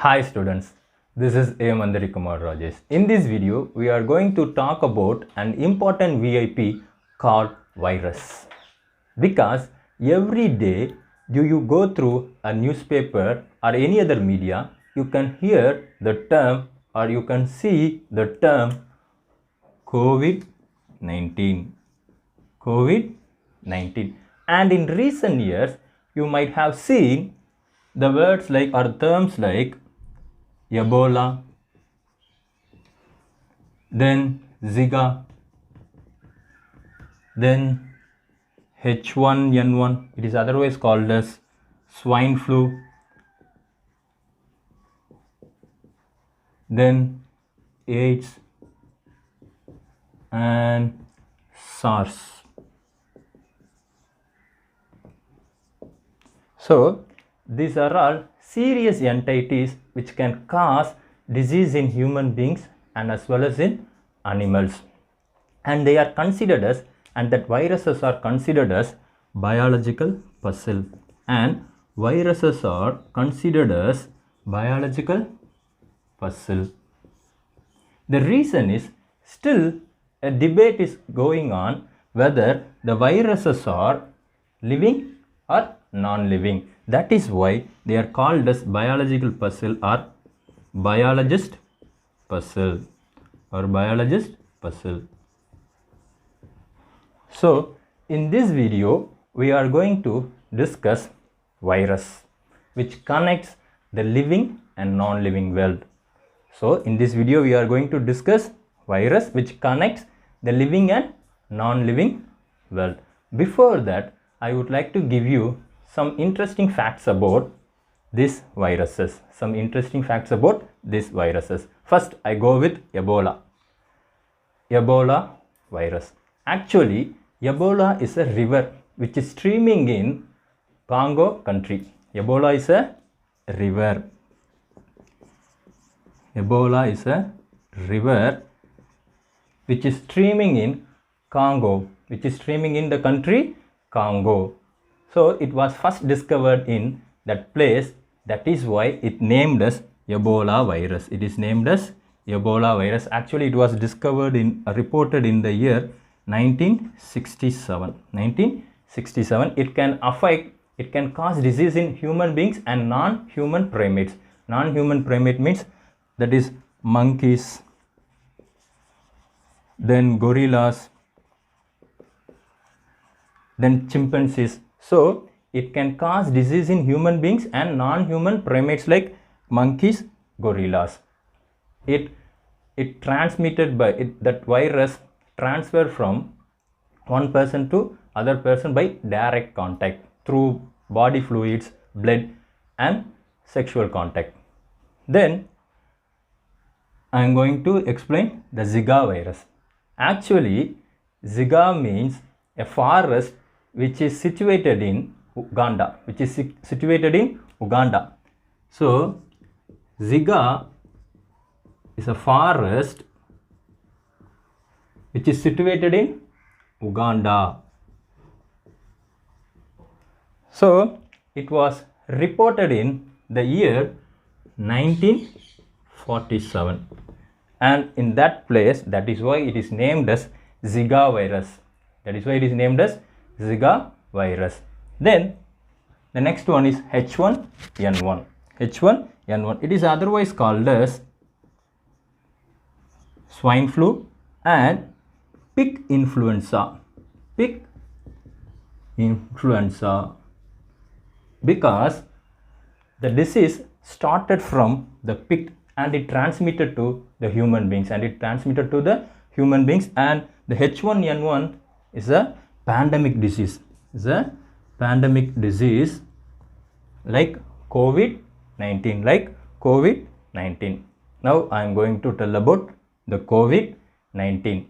Hi students, this is A. Mandari Kumar Rajesh. In this video, we are going to talk about an important VIP called virus. Because every day you go through a newspaper or any other media, you can hear the term or you can see the term COVID-19. COVID-19. And in recent years, you might have seen the words like or terms like Ebola, then Zika, then H1N1, it is otherwise called as swine flu, then AIDS and SARS. So these are all serious entities which can cause disease in human beings and as well as in animals, and they are considered as, and that viruses are considered as biological puzzle, and viruses are considered as biological puzzle. The reason is still a debate is going on whether the viruses are living or non-living. That is why they are called as biological puzzle or biologist puzzle or biologist puzzle. So in this video we are going to discuss virus which connects the living and non-living world. So in this video we are going to discuss virus which connects the living and non-living world. Before that, I would like to give you some interesting facts about these viruses. First, I go with Ebola. Ebola virus. Actually, Ebola is a river which is streaming in Congo country. Ebola is a river. Ebola is a river which is streaming in Congo, which is streaming in the country Congo. So it was first discovered in that place. That is why it named as Ebola virus. It is named as Ebola virus. Actually, it was discovered in reported in the year 1967. 1967. It can affect. It can cause disease in human beings and non-human primates. Non-human primate means that is monkeys, then gorillas, then chimpanzees. So it can cause disease in human beings and non-human primates like monkeys, gorillas. It transmitted by that virus transfer from one person to other person by direct contact through body fluids, blood and sexual contact. Then I am going to explain the Zika virus. Actually, Zika means a forest which is situated in Uganda, So, Zika is a forest which is situated in Uganda. So, it was reported in the year 1947. And in that place, that is why it is named as Zika virus. Then the next one is H1N1. H1N1. It is otherwise called as swine flu and pig influenza. Because the disease started from the pig and it transmitted to the human beings, and the H1N1 is a pandemic disease. Like COVID-19. Now I am going to tell about the COVID-19.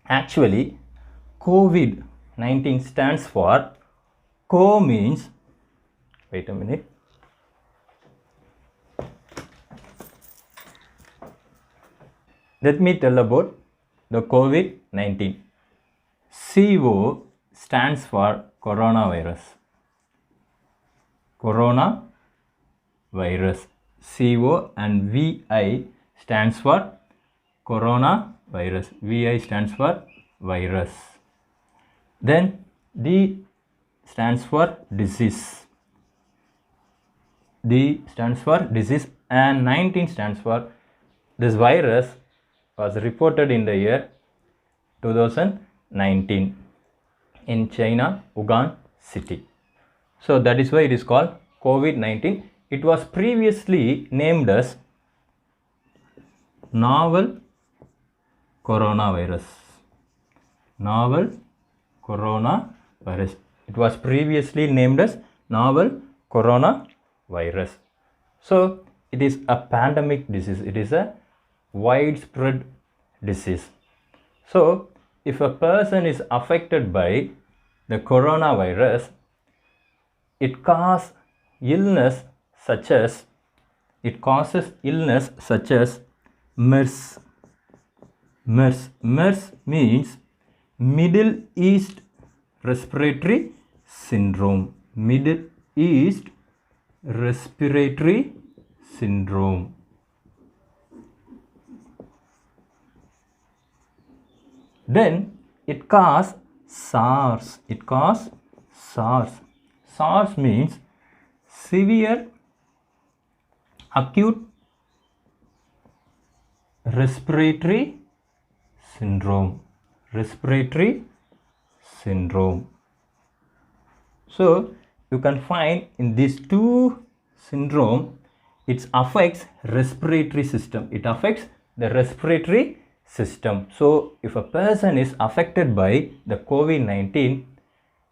Actually, COVID-19 stands for CO means, wait a minute. Let me tell about the COVID-19. CO stands for coronavirus. CO, and VI stands for coronavirus. VI stands for virus. Then D stands for disease. D stands for disease, and 19 stands for this virus was reported in the year 2019 in China, Wuhan city. So that is why it is called COVID-19. It was previously named as novel coronavirus. Novel coronavirus. It was previously named as novel coronavirus. So it is a pandemic disease. It is a widespread disease. So if a person is affected by the coronavirus, it causes illness such as MERS. MERS means Middle East Respiratory Syndrome. Middle East Respiratory Syndrome. Then it causes SARS. It causes SARS. SARS means severe acute respiratory syndrome. Respiratory syndrome. So you can find in these two syndrome, it affects respiratory system. It affects the respiratory system. So if a person is affected by the COVID-19,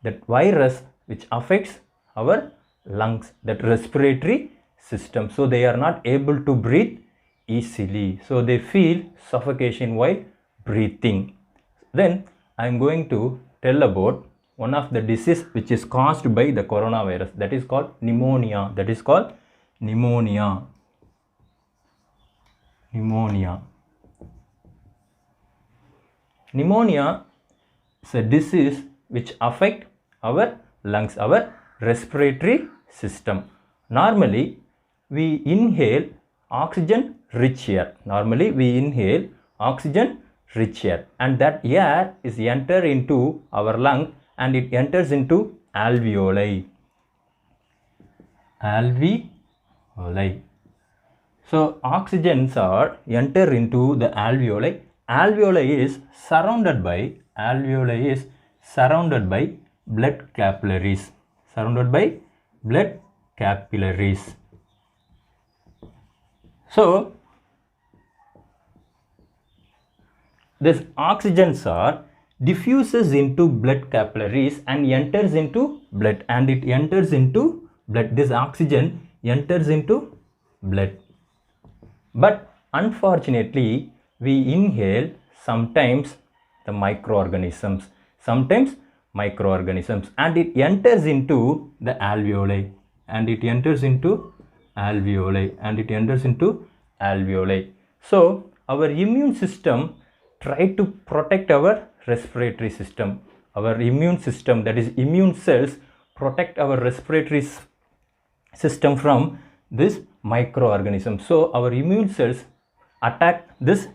that virus which affects our lungs, that respiratory system, so they are not able to breathe easily, so they feel suffocation while breathing. Then I am going to tell about one of the disease which is caused by the coronavirus, that is called pneumonia. That is called pneumonia. Pneumonia. Pneumonia is a disease which affects our lungs, our respiratory system. Normally we inhale oxygen rich air. Normally we inhale oxygen rich air, and that air is enter into our lung and it enters into alveoli. Alveoli. So oxygens are enter into the alveoli. Alveoli is surrounded by blood capillaries. Surrounded by blood capillaries. So this oxygens are diffuses into blood capillaries and enters into blood, and it enters into blood. This oxygen enters into blood. But unfortunately, we inhale sometimes the microorganisms, and it enters into the alveoli, So our immune system try to protect our respiratory system. Our immune system, that is immune cells, protect our respiratory system from this microorganism. So our immune cells attack this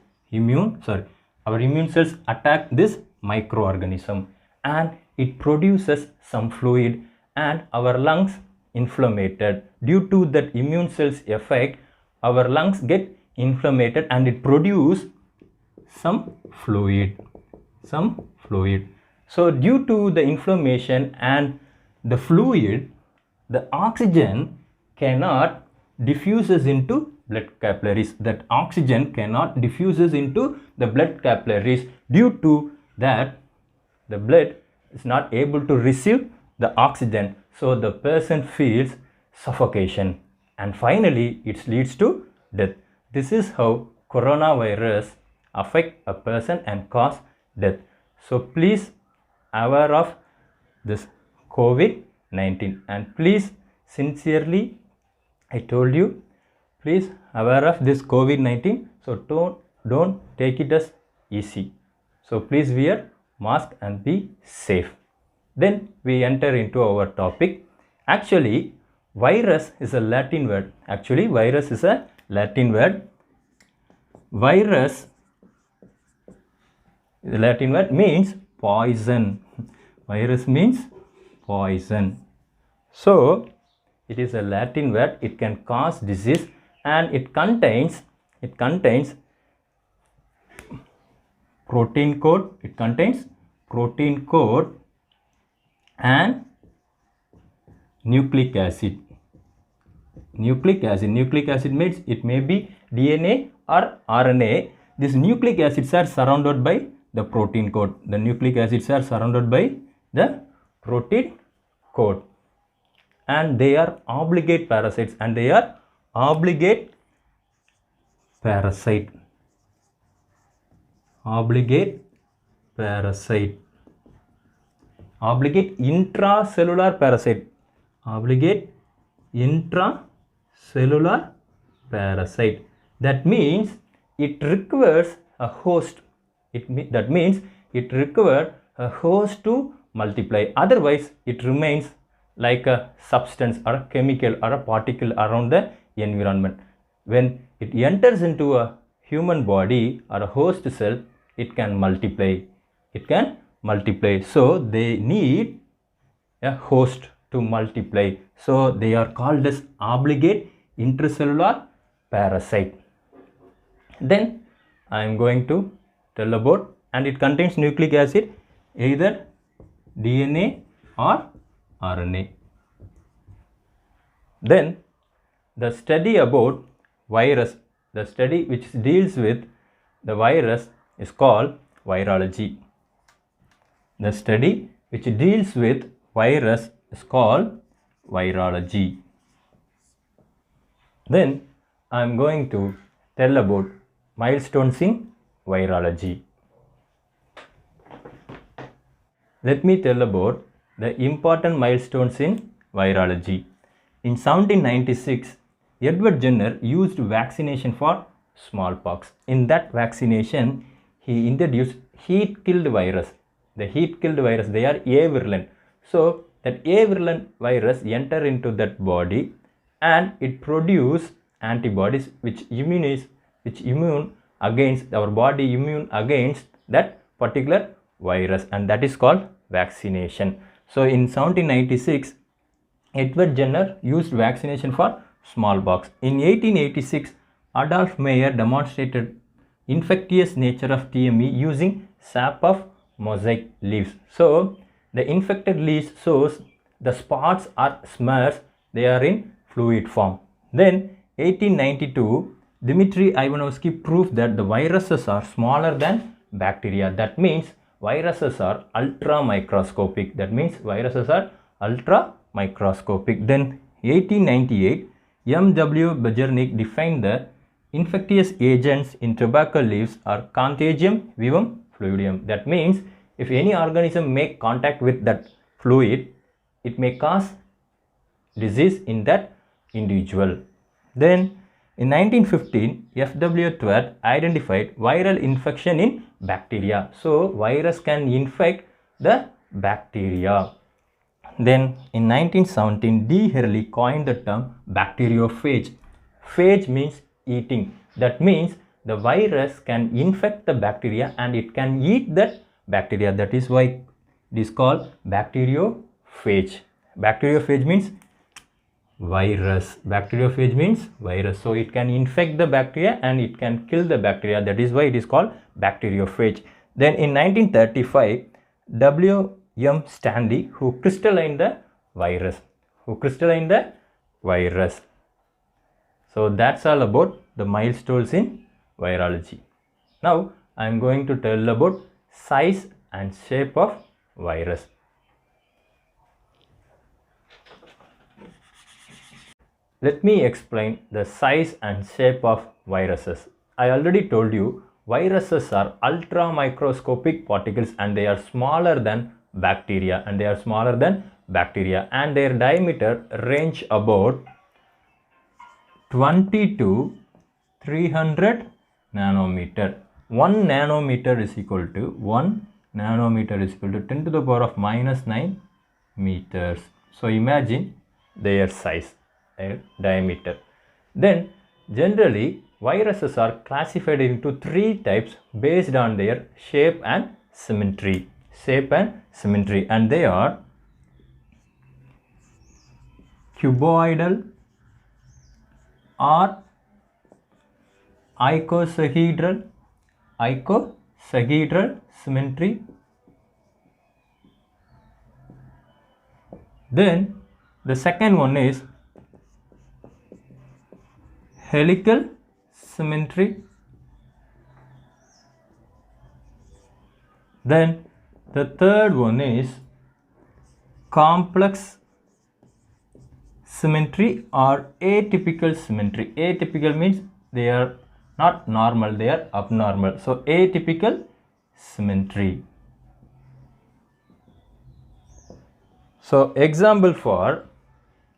microorganism, and it produces some fluid, and our lungs inflamed. Due to that immune cells effect, our lungs get inflamed and it produce some fluid. So due to the inflammation and the fluid, the oxygen cannot diffuses into blood capillaries. That oxygen cannot diffuses into the blood capillaries. Due to that, the blood is not able to receive the oxygen, so the person feels suffocation, and finally it leads to death. This is how coronavirus affect a person and cause death. So please aware of this COVID-19, and please sincerely, I told you, please aware of this COVID-19. So don't take it as easy. So please wear mask and be safe. Then we enter into our topic. Actually, Virus is a Latin word. Actually, virus is a Latin word. Virus, the Latin word means poison. Virus means poison. So, it is a Latin word. It can cause disease, and it contains protein code. It contains protein code and nucleic acid. Nucleic acid means it may be DNA or RNA. These nucleic acids are surrounded by the protein code. The nucleic acids are surrounded by the protein code, and they are obligate parasites, obligate intracellular parasite. That means it requires a host. That means it requires a host to multiply. Otherwise, it remains like a substance or a chemical or a particle around the environment. When it enters into a human body or a host cell, it can multiply. So they need a host to multiply. So they are called as obligate intracellular parasite. Then I am going to tell about, and it contains nucleic acid, either DNA or RNA. Then the study about virus, the study which deals with the virus is called virology. The study which deals with virus is called virology. Then I am going to tell about milestones in virology. Let me tell about the important milestones in virology. In 1796, Edward Jenner used vaccination for smallpox. In that vaccination, he introduced heat-killed virus. The heat-killed virus, they are avirulent. So that avirulent virus enter into that body, and it produce antibodies which immune against our body, immune against that particular virus, and that is called vaccination. So in 1796, Edward Jenner used vaccination for smallpox. In 1886, Adolf Meyer demonstrated infectious nature of TME using sap of mosaic leaves. So the infected leaves shows the spots or smears, they are in fluid form. Then 1892, Dmitry Ivanovsky proved that the viruses are smaller than bacteria. That means viruses are ultra microscopic. Then 1898, M.W. Bejernik defined the infectious agents in tobacco leaves are Contagium vivum fluidium. That means if any organism make contact with that fluid, it may cause disease in that individual. Then in 1915, F.W. Twert identified viral infection in bacteria. So virus can infect the bacteria. Then in 1917, D. Hurley coined the term bacteriophage. Phage means eating. That means the virus can infect the bacteria and it can eat that bacteria. That is why it is called bacteriophage. Bacteriophage means virus. Bacteriophage means virus. So it can infect the bacteria and it can kill the bacteria. That is why it is called bacteriophage. Then in 1935, W.M. Stanley, who crystallized the virus. So that's all about the milestones in virology. Now I am going to tell about size and shape of virus. Let me explain the size and shape of viruses. I already told you viruses are ultra microscopic particles and they are smaller than bacteria and their diameter range about 20 to 300 nanometer. 1 nanometer is equal to 10 to the power of minus 9 meters. So imagine their size. diameter. Then generally viruses are classified into 3 types based on their shape and symmetry. And they are cuboidal or icosahedral symmetry. Then the second one is helical symmetry. Then the third one is complex symmetry or atypical symmetry. Atypical means they are not normal, they are abnormal. So atypical symmetry. So example for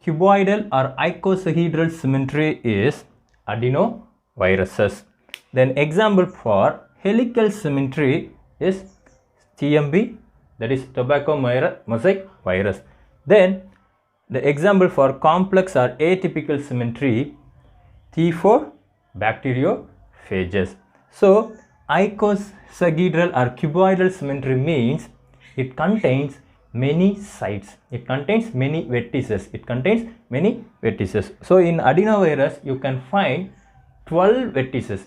cuboidal or icosahedral symmetry is adenoviruses. Then example for helical symmetry is TMV, that is tobacco mosaic virus. Then the example for complex or atypical symmetry, T4 bacteriophages. So icosahedral or cuboidal symmetry means it contains many sites, it contains many vertices, So in adenovirus you can find 12 vertices.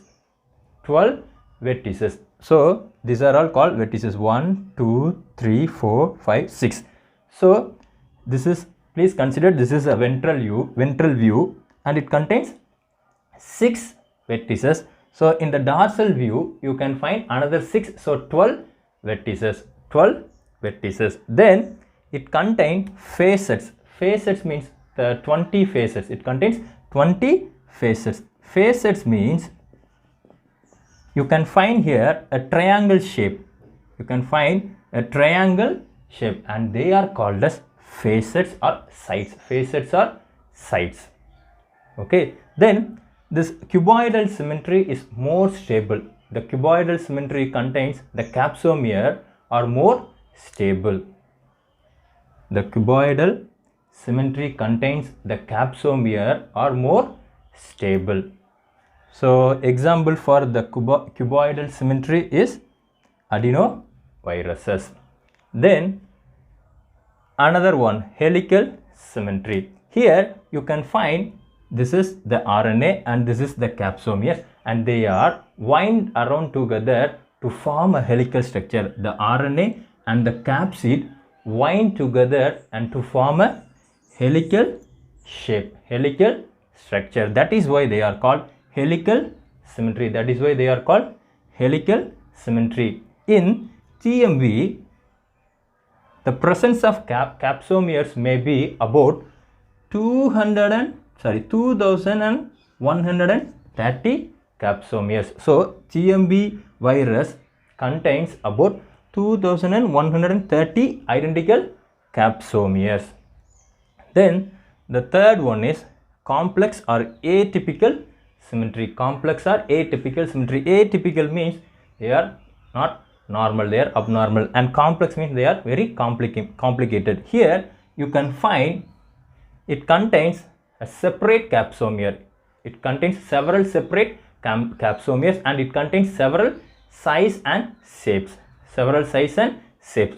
So these are all called vertices, 1 2 3 4 5 6. So this is, please consider this is a ventral view and it contains 6 vertices. So in the dorsal view you can find another 6, so 12 vertices. Then it contains facets. Facets means the 20 facets. It contains 20 facets. Facets means you can find here a triangle shape. And they are called as facets or sites. Okay. Then this cuboidal symmetry is more stable. The cuboidal symmetry contains the capsomere are more stable. The cuboidal symmetry contains the capsomere are more stable. So example for the cuboidal symmetry is adenoviruses. Then another one, helical symmetry. Here you can find this is the RNA and this is the capsomere, and they are wind around together to form a helical structure. The RNA and the capsid wind together and to form a helical shape, helical structure. That is why they are called helical symmetry. In TMV, the presence of capsomeres may be about 2130 capsomeres. So TMV virus contains about 2130 identical capsomeres. Then the third one is complex or atypical symmetry. Atypical means they are not normal, they are abnormal, and complex means they are very complicated. Here you can find it contains a separate capsomere. It contains several separate capsomeres and it contains several size and shapes.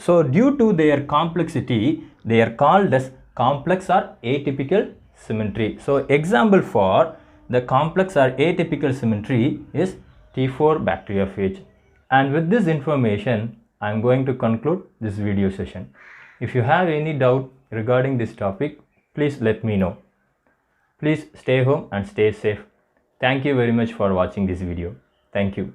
So due to their complexity, they are called as complex or atypical symmetry. So example for the complex or atypical symmetry is T4 bacteriophage. And with this information, I am going to conclude this video session. If you have any doubt regarding this topic, please let me know. Please stay home and stay safe. Thank you very much for watching this video. Thank you.